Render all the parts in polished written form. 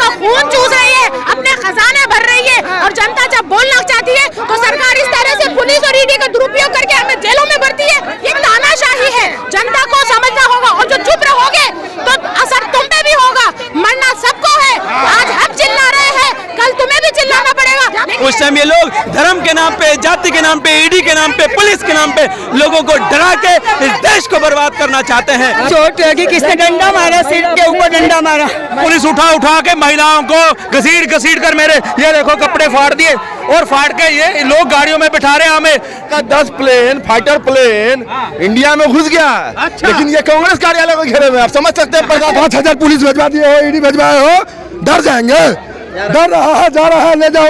का खून चूस रही है, अपने खजाने भर रही है, और जनता जब बोलना चाहती है तो सरकार इस तरह से पुलिस और ईडी का दुरुपयोग करके हमें जेलों में भरती है। ये तानाशाही है, जनता को समझना होगा, और जो चुप रहोगे तो असर तुम पे भी होगा, मरना सबको है। आज हम चिल्ला रहे हैं, कल तुम्हें भी चिल्लाना पड़ेगा। उस टाइम ये लोग धर्म के नाम पे, जाति के नाम पे, ईडी के नाम पे, पुलिस के नाम पे लोगों को डरा के इस देश को बर्बाद करना चाहते हैं। चोट लगी, किसने डंडा मारा, सिर के ऊपर डंडा मारा। पुलिस उठा उठा के महिलाओं को घसीट घसीट कर मेरे ये देखो कपड़े फाड़ दिए, और फाड़ के ये लोग गाड़ियों में बिठा रहे हैं हमें। 10 प्लेन, फाइटर प्लेन इंडिया में घुस गया। अच्छा। लेकिन ये कांग्रेस कार्यालय को घेरे में, आप समझ सकते हैं। 5,000 पुलिस भिजवा दिए हो, ईडी भिजवाए हो, डर जाएंगे। डर रहा है, जा रहा है, ले जाओ,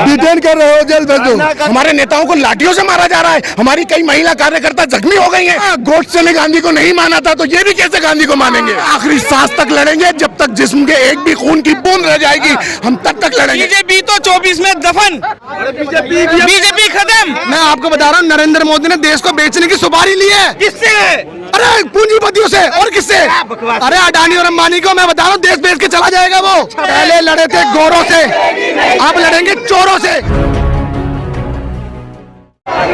डिटेन कर रहे हो, जेल भेज दो। हमारे नेताओं को लाठियों से मारा जा रहा है, हमारी कई महिला कार्यकर्ता जख्मी हो गई हैं। गोडसे ने गांधी को नहीं माना था, तो ये भी कैसे गांधी को मानेंगे? आखिरी सांस तक लड़ेंगे, जब तक जिस्म के एक भी खून की बूंद रह जाएगी, हम तब तक लड़ेंगे। बीजेपी तो 24 में दफन, बीजेपी खत्म। मैं आपको बता रहा हूँ, नरेंद्र मोदी ने देश को बेचने की सुपारी ली है। किससे? अरे पूंजीपतियों से, और किससे? अरे अडानी और अंबानी को। मैं बता रहा हूँ, देश बेच के चला जाएगा वो। पहले लड़े थे गोरों से, अब लड़ेंगे चोरों से।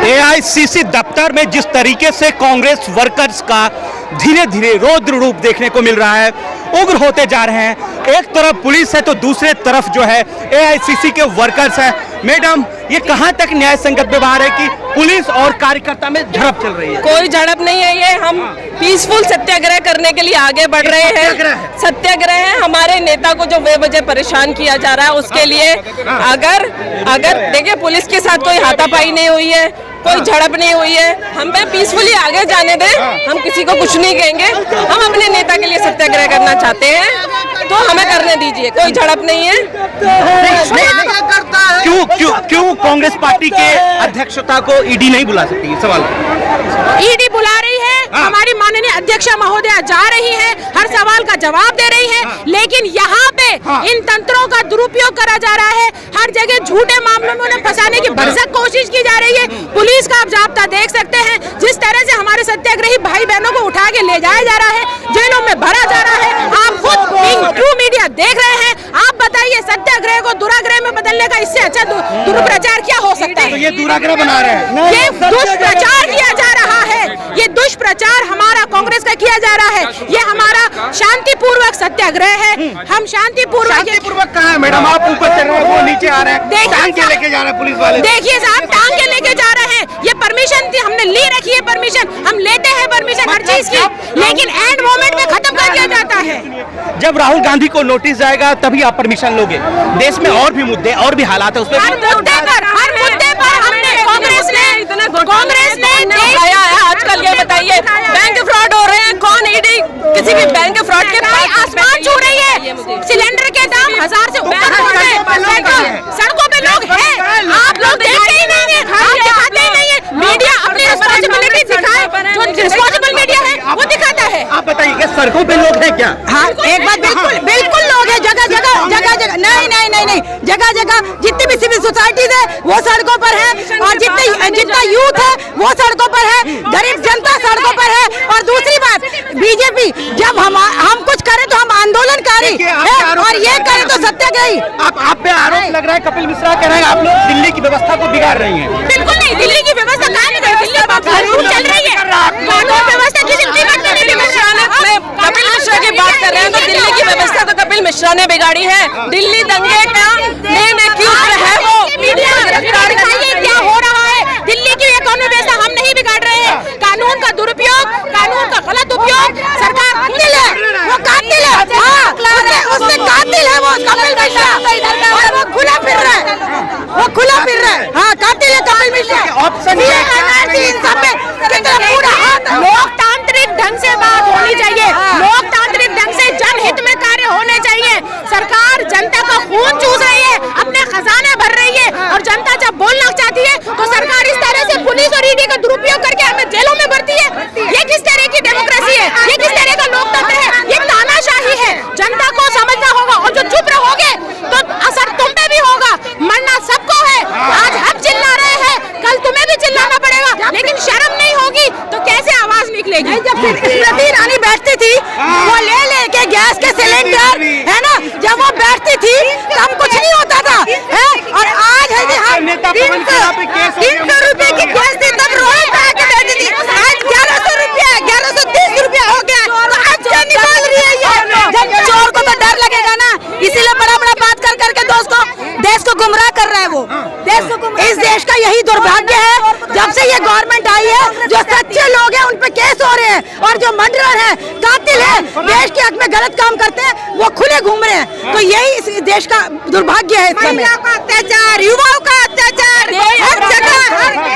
एआईसीसी दफ्तर में जिस तरीके से कांग्रेस वर्कर्स का धीरे धीरे रौद्र रूप देखने को मिल रहा है, उग्र होते जा रहे हैं। एक तरफ पुलिस है तो दूसरे तरफ जो है एआईसीसी के वर्कर्स है। मैडम, ये कहां तक न्याय संगत व्यवहार है कि पुलिस और कार्यकर्ता में झड़प चल रही है? कोई झड़प नहीं है, ये हम पीसफुल सत्याग्रह करने के लिए आगे बढ़ रहे हैं। सत्याग्रह है, हमारे नेता को जो बेवजह परेशान किया जा रहा है उसके लिए। अगर देखिए, पुलिस के साथ कोई हाथापाई नहीं हुई है, कोई झड़प नहीं हुई है, हम पे पीसफुली आगे जाने दें, हम किसी को कुछ नहीं कहेंगे। हम अपने नेता के लिए सत्याग्रह करना चाहते हैं तो हमें करने दीजिए, कोई झड़प नहीं है। क्यों कांग्रेस पार्टी के अध्यक्षता को ईडी नहीं बुला सकती? सवाल ईडी बुला रही है, हमारी माननीय अध्यक्ष महोदया जा रही है, हर सवाल का जवाब दे रही है, लेकिन यहाँ पे इन तंत्रों का दुरुपयोग करा जा रहा है। हर जगह झूठे मामलों में उन्हें फंसाने की भरसक कोशिश की जा रही है। पुलिस का आप जाब्ता देख सकते हैं, जिस तरह से हमारे सत्याग्रही भाई बहनों को उठा के ले जाया जा रहा है, जेलों में भरा जा रहा है। आप खुद ट्रू मीडिया देख रहे हैं। आप बताइए, सत्याग्रह को दुराग्रह में बदलने का इससे अच्छा दुष्प्रचार क्या हो सकता है? तो ये दुराग्रह बना रहे हैं, ये दुष्प्रचार किया जा रहा है, ये दुष्प्रचार हमारा कांग्रेस का किया जा रहा है। ये हमारा शांतिपूर्वक सत्याग्रह है, हम शांतिपूर्वक कहाँ है मैडम? आप ऊपर चल रहे हैं, वो नीचे आ रहे हैं, टांग के लेके जा रहे हैं पुलिस वाले। देखिए साहब, टांग के लेके जा रहे हैं। ये परमिशन थी, हमने ली रखी है परमिशन, हम लेते हैं परमिशन हर चीज की, लेकिन एंड मोमेंट में खत्म कर दिया जाता है। जब राहुल गांधी को नोटिस जाएगा तभी आप परमिशन लोगे। देश में और भी मुद्दे, और भी हालात है, उसमें हर मुद्दे पर हमने कांग्रेस ने आया है। आजकल ये बताइए, बैंक फ्रॉड हो रहे हैं, कौन ईडी किसी भी बैंक फ्रॉड के आसमान छू रही है। सिलेंडर के दाम 1000 से ऊपर हो गए, सड़कों पे लोग हैं, आप लोग देखते ही नहीं है, आप दिखाते ही नहीं है। मीडिया अपनी रिस्पॉन्सिबिलिटी दिखाए, जो रिस्पॉन्सिबल मीडिया है वो दिखाता है। आप बताइए, क्या सड़कों पे लोग हैं क्या? हाँ, एक बात बिल्कुल लोग हैं, जगह जगह नहीं, जगह जगह जितनी भी सिविल सोसाइटीज है वो सड़कों पर है, और जितना यूथ है वो सड़कों पर है, गरीब जनता सड़कों पर है। और दूसरी बात, बीजेपी जब हम कुछ करें तो हम आंदोलनकारी है, और ये करें तो सत्याग्रही। आप पे आरोप लग रहा है, कपिल मिश्रा कह रहे हैं आप लोग दिल्ली की व्यवस्था को बिगाड़ रही हैं। बिल्कुल नहीं, दिल्ली की व्यवस्था कहाँ नहीं, दिल्ली चल रही है, कानून व्यवस्था किसी नहीं बिगाड़। कपिल मिश्रा की बात कर रहे हैं, तो दिल्ली की व्यवस्था तो कपिल मिश्रा ने बिगाड़ी है। दिल्ली दंगे का मेन एक्यूज है वो। क्या हो रहा है? दिल्ली की कानून व्यवस्था हम नहीं बिगाड़ रहे हैं। कानून का दुरुपयोग, कानून का गलत उपयोग, सरकार कातिल है, वो कातिल है, उससे कातिल है वो कपिल मिश्रा, और वो खुला फिर रहा है, वो खुला फिर रहा है। हाँ, कातिल है कपिल मिश्रा। ऑप्शन पूरा हाथ, लोकतांत्रिक ढंग से बात होनी चाहिए, लोकतांत्रिक ढंग से जनहित में कार्य होने चाहिए। सरकार जनता का खून चूस रही है, अपने खजाने भर रही है, और जनता जब बोलना चाहती है तो सरकार इस तरह से पुलिस और ईडी का दुरुपयोग करके हमें जेलों में भरती है। ये किस तरह की डेमोक्रेसी है? ये किस तरह का लोकतंत्र है? ये तानाशाही है, जनता को समझना होगा, और जो चुप रहोगे तो असर तुम पे भी होगा, मरना सबको है। आज हम चिल्ला रहे हैं, कल तुम्हें भी चिल्लाना पड़ेगा, लेकिन शर्म नहीं होगी तो कैसे आवाज निकलेगी? जब स्मृति ईरानी बैठती थी, वो ले के गैस के सिलेंडर है ना, जब वो बैठती 300 रुपए की गैस थी तब रोड पे आके बैठी थी, आज 1100 रुपया 1130 रुपया हो गया, तो आज क्या निकाल रही है ये? जब चोर को तो डर लगेगा ना, इसीलिए बड़ा बड़ा बात कर करके देश को गुमराह कर रहा है वो। इस देश का यही दुर्भाग्य है, जब से ये गवर्नमेंट आई है, जो सच्चे लोग हैं उन पे केस हो रहे हैं, और जो मर्डरर है, कातिल है, देश के हक में गलत काम करते हैं, वो खुले घूम रहे हैं। तो यही इस देश का दुर्भाग्य है। महिला का अत्याचार, युवाओं का अत्याचार, हर जगह।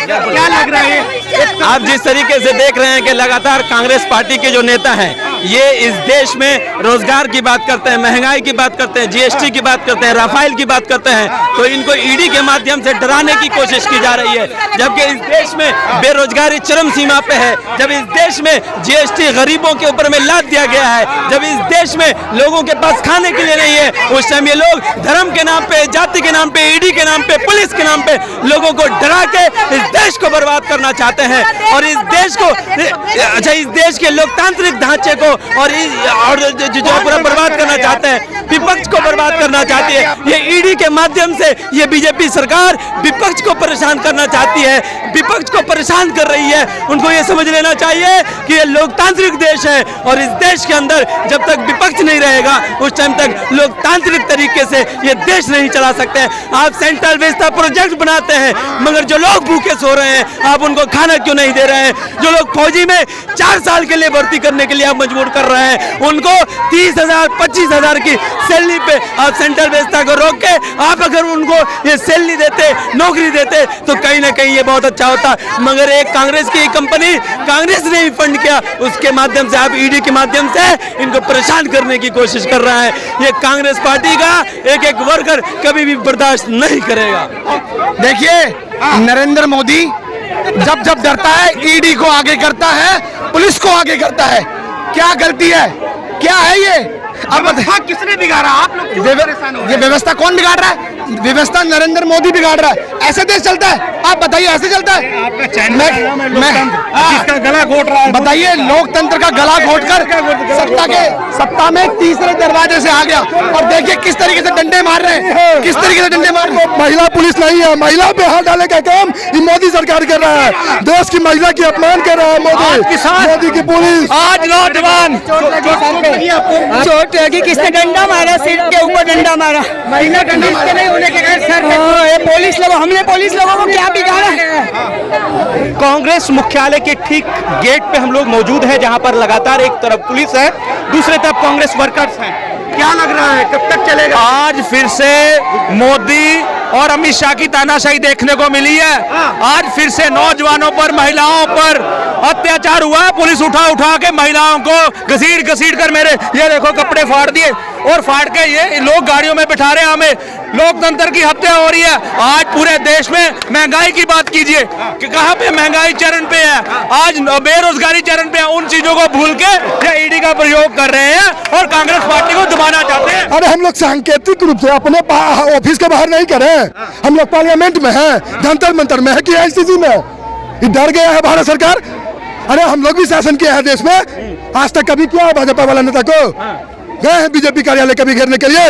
क्या लग रहा है आप जिस तरीके से देख रहे हैं कि लगातार कांग्रेस पार्टी के जो नेता हैं ये इस देश में रोजगार की बात करते हैं, महंगाई की बात करते हैं, जीएसटी की बात करते हैं, राफेल की बात करते हैं, तो इनको ईडी के माध्यम से डराने की कोशिश की जा रही है। जबकि इस देश में बेरोजगारी चरम सीमा पे है, जब इस देश में जीएसटी गरीबों के ऊपर में लाद दिया गया है, जब इस देश में लोगों के पास खाने के लिए नहीं है, उस टाइम ये लोग धर्म के नाम पे, जाति के नाम पे, ईडी के नाम पे, पुलिस के नाम पे लोगों को डरा के इस देश को बर्बाद करना चाहते हैं। और इस देश को इस देश के लोकतांत्रिक ढांचे को और जो पूरा बर्बाद करना चाहते हैं, विपक्ष को बर्बाद करना चाहती है। ये ईडी के माध्यम से ये बीजेपी सरकार विपक्ष को परेशान करना चाहती है, विपक्ष को परेशान कर रही है। उनको ये समझ लेना चाहिए कि ये लोकतांत्रिक देश है, और इस देश के अंदर जब तक विपक्ष नहीं रहेगा उस टाइम तक लोकतांत्रिक तरीके से ये देश नहीं चला सकते। आप सेंट्रल विस्ता प्रोजेक्ट बनाते हैं, मगर जो लोग भूखे सो रहे हैं आप उनको खाना क्यों नहीं दे रहे हैं? जो लोग फौजी में 4 साल के लिए भर्ती करने के लिए आप मजबूर कर रहे हैं, उनको 30,000 25,000 की सैलरी पे आप सेंट्रल विस्ता को रोक के आप अगर उनको ये सैलरी देते, नौकरी देते, तो कहीं ना कहीं ये बहुत अच्छा होता। मगर एक कांग्रेस की कंपनी, कांग्रेस ने ही फंड किया, उसके माध्यम से आप ईडी के माध्यम से इनको परेशान करने की कोशिश कर रहा है। ये कांग्रेस पार्टी का एक एक वर्कर कभी भी बर्दाश्त नहीं करेगा। देखिए, नरेंद्र मोदी जब जब डरता है ईडी को आगे करता है, पुलिस को आगे करता है। क्या गलती है, क्या है ये? अब किसने बिगाड़ा? आप लोग क्यों परेशान हो रहे हैं? ये व्यवस्था कौन बिगाड़ रहा है? व्यवस्था नरेंद्र मोदी बिगाड़ रहा है। ऐसे देश चलता है? आप बताइए, ऐसे चलता है? आपका चैनल जिसका गला घोट रहा है, बताइए, लोकतंत्र का गला घोटकर सत्ता में तीसरे दरवाजे से आ गया, और देखिए किस तरीके से डंडे मार रहे हैं, किस तरीके से डंडे मार रहे हैं। महिला पुलिस नहीं है, महिला पे हाथ डाले का काम ये मोदी सरकार कर रहा है। देश की महिला की अपमान कर रहा है मोदी की पुलिस। आज नौजवान चोट लगी, किसने डंडा मारा, सिर के ऊपर डंडा मारा, महिला डंडा नहीं होने के कारण सर। ये पुलिस लोगों, हमने पुलिस लोगों को क्या बिगाड़ा है? कांग्रेस मुख्यालय के ठीक गेट पे हम लोग मौजूद हैं, जहां पर लगातार एक तरफ पुलिस है, दूसरी तरफ कांग्रेस वर्कर्स हैं। क्या लग रहा है, कब तक चलेगा? आज फिर से मोदी और अमित शाह की तानाशाही देखने को मिली है। आज फिर से नौजवानों पर, महिलाओं पर अत्याचार हुआ है। पुलिस उठा उठा के महिलाओं को घसीट कर मेरे ये देखो कपड़े फाड़ दिए, और फाड़ के ये लोग गाड़ियों में बिठा रहे हैं हमें। लोकतंत्र की हत्या हो रही है। आज पूरे देश में महंगाई की बात कीजिए कि कहां पे महंगाई चरण पे है, आज बेरोजगारी चरण पे है। उन चीजों को भूल के ये ईडी का प्रयोग कर रहे हैं और कांग्रेस पार्टी को दबाना चाहते हैं। अरे हम लोग सांकेतिक रूप से अपने ऑफिस के बाहर नहीं करें, हम लोग पार्लियामेंट में हैं, जंतर मंतर में है कि आईसीसी में। ये डर गया है भारत सरकार। अरे हम लोग भी शासन किया है देश में, आज तक कभी किया है भाजपा वाला नेता को? गए हैं बीजेपी कार्यालय कभी घेरने के लिए?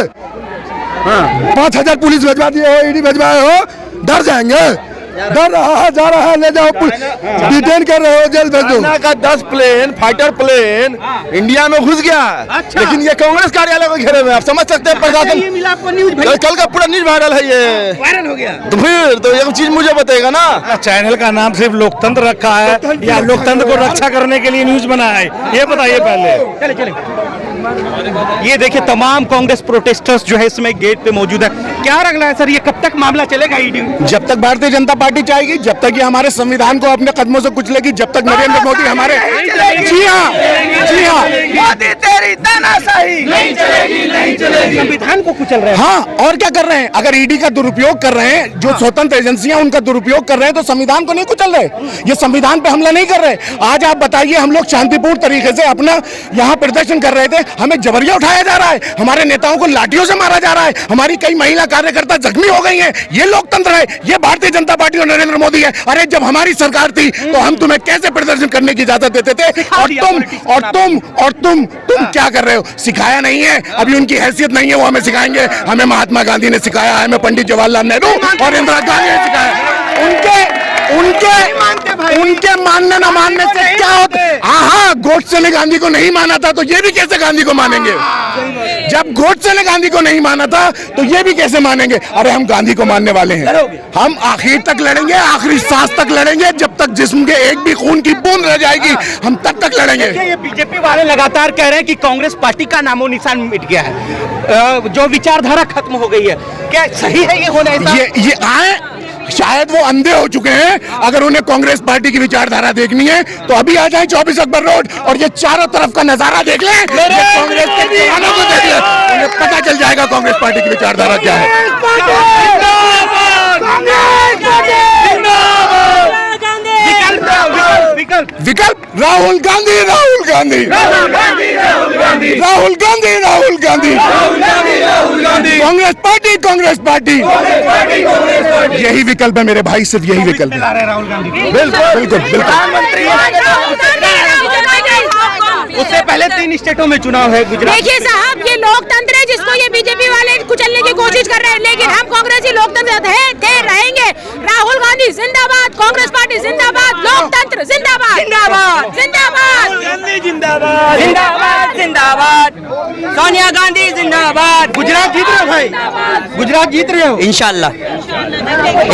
5,000 पुलिस भिजवा दिए हो, ईडी भिजवाए हो, डर जाएंगे। डर रहा है, जा रहा है, ले जाओ, डिटेन कर रहे हो, जेल भेज दो। चाइना का 10 प्लेन, फाइटर प्लेन इंडिया में घुस गया है। अच्छा। लेकिन ये कांग्रेस कार्यालय को घेरे हुए हैं। आप समझ सकते हैं प्रशासन, कल का पूरा न्यूज वायरल है, ये वायरल हो गया। तो फिर तो ये चीज मुझे बताएगा ना। चैनल का नाम सिर्फ लोकतंत्र रखा है या लोकतंत्र को रक्षा करने के लिए न्यूज बना है, ये बताइए पहले। चले ये देखिए तमाम कांग्रेस प्रोटेस्टर्स जो है इसमें गेट पे मौजूद है। क्या लग रहा है सर, ये कब तक मामला चलेगा ईडी? जब तक भारतीय जनता पार्टी चाहेगी, जब तक ये हमारे संविधान को अपने कदमों से कुचलेगी, जब तक नरेंद्र मोदी हमारे। जी हाँ, जी हाँ, मोदी तेरी तानाशाही नहीं चलेगी, नहीं चलेगी। संविधान को कुचल रहे हैं। हाँ, और क्या कर रहे हैं? अगर ईडी का दुरुपयोग कर रहे हैं, जो स्वतंत्र एजेंसियां उनका दुरुपयोग कर रहे हैं, तो संविधान को नहीं कुचल रहे, ये संविधान पे हमला नहीं कर रहे। आज आप बताइए, हम लोग शांतिपूर्ण तरीके से अपना यहाँ प्रदर्शन कर रहे थे, हमें जबरिया उठाया जा रहा है, हमारे नेताओं को लाठियों से मारा जा रहा है, हमारी कई महिला कार्यकर्ता जख्मी हो गई हैं। ये लोकतंत्र है, ये भारतीय जनता पार्टी और नरेंद्र मोदी है। अरे जब हमारी सरकार थी तो हम तुम्हें कैसे प्रदर्शन करने की इजाजत देते थे, और तुम क्या कर रहे हो? सिखाया नहीं है, अभी उनकी हैसियत नहीं है, वो हमें सिखाएंगे। हमें महात्मा गांधी ने सिखाया, हमें पंडित जवाहरलाल नेहरू और इंदिरा गांधी ने सिखाया। उनके मानने न मानने से क्या होता है? हाँ, गोडसे ने गांधी को नहीं माना था तो ये भी कैसे गांधी को मानेंगे? जब गोडसे ने गांधी को नहीं माना था तो ये भी कैसे मानेंगे? अरे हम गांधी को मानने वाले हैं, हम आखिर तक लड़ेंगे, आखिरी सांस तक लड़ेंगे, जब तक जिस्म के एक भी खून की बूंद रह जाएगी हम तब तक लड़ेंगे। ये बीजेपी वाले लगातार कह रहे हैं कि कांग्रेस पार्टी का नामो निशान मिट गया है, जो विचारधारा खत्म हो गई है। क्या सही है ये होना? ये आए, शायद वो अंधे हो चुके हैं। अगर उन्हें कांग्रेस पार्टी की विचारधारा देखनी है तो अभी आ जाए 24 अकबर रोड और ये चारों तरफ का नजारा देख लें, कांग्रेस के दीवानों को देख लें, उन्हें पता चल जाएगा कांग्रेस पार्टी की विचारधारा क्या है। विकल्प राहुल गांधी, राहुल गांधी, राहुल गांधी, राहुल गांधी, राहुल गांधी, राहुल गांधी, कांग्रेस पार्टी, कांग्रेस पार्टी, यही विकल्प है मेरे भाई, सिर्फ यही विकल्प है। राहुल गांधी बिल्कुल बिल्कुल बिल्कुल। उससे पहले 3 स्टेटों में चुनाव है गुजरात। देखिए साहब, ये लोकतंत्र है जिसको ये बीजेपी वाले कुचलने की कोशिश कर रहे हैं, लेकिन हम कांग्रेसी लोकतंत्र थे रहेंगे। राहुल गांधी जिंदाबाद, कांग्रेस पार्टी जिंदाबाद, लोकतंत्र जिंदाबाद, जिंदाबाद, जिंदाबाद, गांधी जिंदाबाद, जिंदाबाद, जिंदाबाद, सोनिया गांधी जिंदाबाद। गुजरात जीत रहे हो भाई, गुजरात जीत रहे हो? इंशाल्लाह,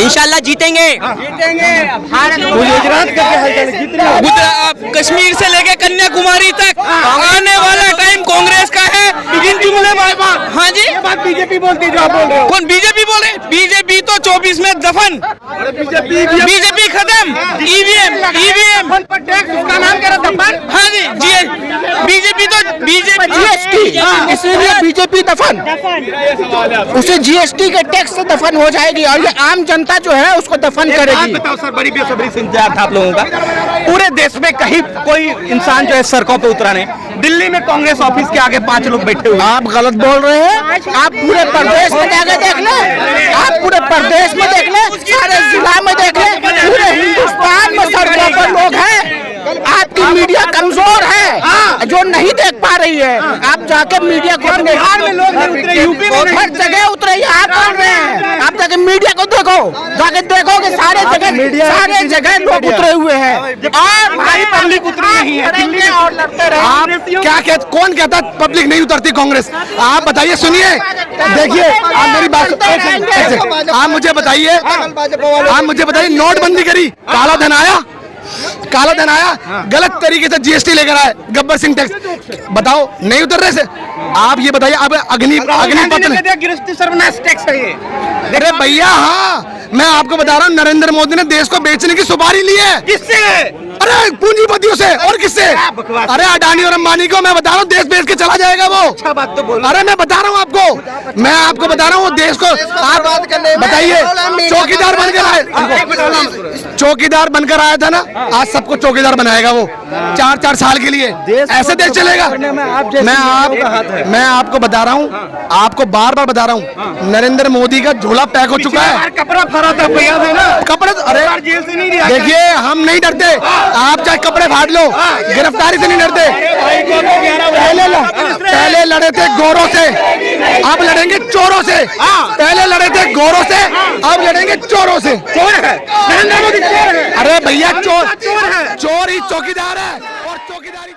इंशाल्लाह जीतेंगे, जीतेंगे। गुजरात का क्या हाल है? जीत रहे हो? कश्मीर से लेके कन्याकुमारी तक आने वाला टाइम कांग्रेस का है। इन जुमले में हाँ जी, ये बात बीजेपी बोलती है जो आप बोल रहे हो। कौन बीजेपी बोल रहे? बीजेपी तो 24 में दफन, बीजेपी खत्म, ईवीएम, ईवीएम उसका नाम क्या रहता है? हाँ जी, बीजेपी तो बीजेपी जीएसटी, इसीलिए बीजेपी दफन, उसे जीएसटी के टैक्स से दफन हो जाएगी और ये आम जनता जो है उसको दफन करेगी। बताओ सर, बड़ी बेसब्री से इंतजार था आप लोगों का। पूरे देश में कहीं कोई इंसान जो है सड़कों पे उतरा नहीं, दिल्ली में कांग्रेस ऑफिस के आगे 5 लोग बैठे हुए। आप गलत बोल रहे हैं। आप पूरे प्रदेश में जाके देख लें, आप पूरे प्रदेश में देख लें, सारे जिला में देख लें, पूरे हिंदुस्तान में सड़कों पर लोग हैं। आपकी मीडिया कमजोर है जो नहीं देख पा रही है। आप जाके मीडिया को, बिहार में लोग नहीं उतरे, यूपी में हर जगह उतरे, आप बोल रहे हैं। आप जाके मीडिया को देखो, जाके देखोगे सारे जगह लोग उतरे हुए हैं और भाई पब्लिक उतरी नहीं है दिल्ली और लड़ते रहे। आप क्या कहते, कौन कहता पब्लिक नहीं उतरती कांग्रेस? आप बताइए, सुनिए, देखिए, आप मेरी बात, आप मुझे बताइए, नोटबंदी करी, काला धन आया, काला धन आया, गलत तरीके से जीएसटी लेकर आए, गब्बर सिंह टैक्स, बताओ नहीं उतर रहे से? आप ये बताइए, अब अग्निपथ गिरफ्ती सर्वनाश टैक्स है ये। अरे भैया, हाँ, मैं आपको बता रहा हूँ, नरेंद्र मोदी ने देश को बेचने की सुपारी ली है। किससे? अरे पूंजीपतियों से, और किससे? अरे अडानी और अंबानी को मैं बता रहा हूँ, देश बेच के चला जाएगा वो। अच्छा बात तो बोल। अरे मैं बता रहा हूँ आपको, मैं आपको बता रहा हूँ, वो देश को, आप बताइए, चौकीदार बनकर आए, चौकीदार बनकर आया था ना, आज सबको चौकीदार बनाएगा वो 4-4 साल के लिए। ऐसे देश चलेगा? मैं आपको बता रहा हूँ, आपको बार-बार बता रहा हूँ, नरेंद्र मोदी का झोला पैक हो चुका है। कपड़ा फरा था भैया ना, कपड़े, अरे जेल से नहीं, देखिए, हम नहीं डरते, आप चाहे कपड़े फाड़ लो, गिरफ्तारी से नहीं डरते। पहले लड़े थे गोरों से, अब लड़ेंगे चोरों से। पहले लड़े थे गोरों से, अब लड़ेंगे चोरों से। चोर है नरेंद्र मोदी, चोर है। अरे भैया, चोर ही चौकीदार है और चौकीदारी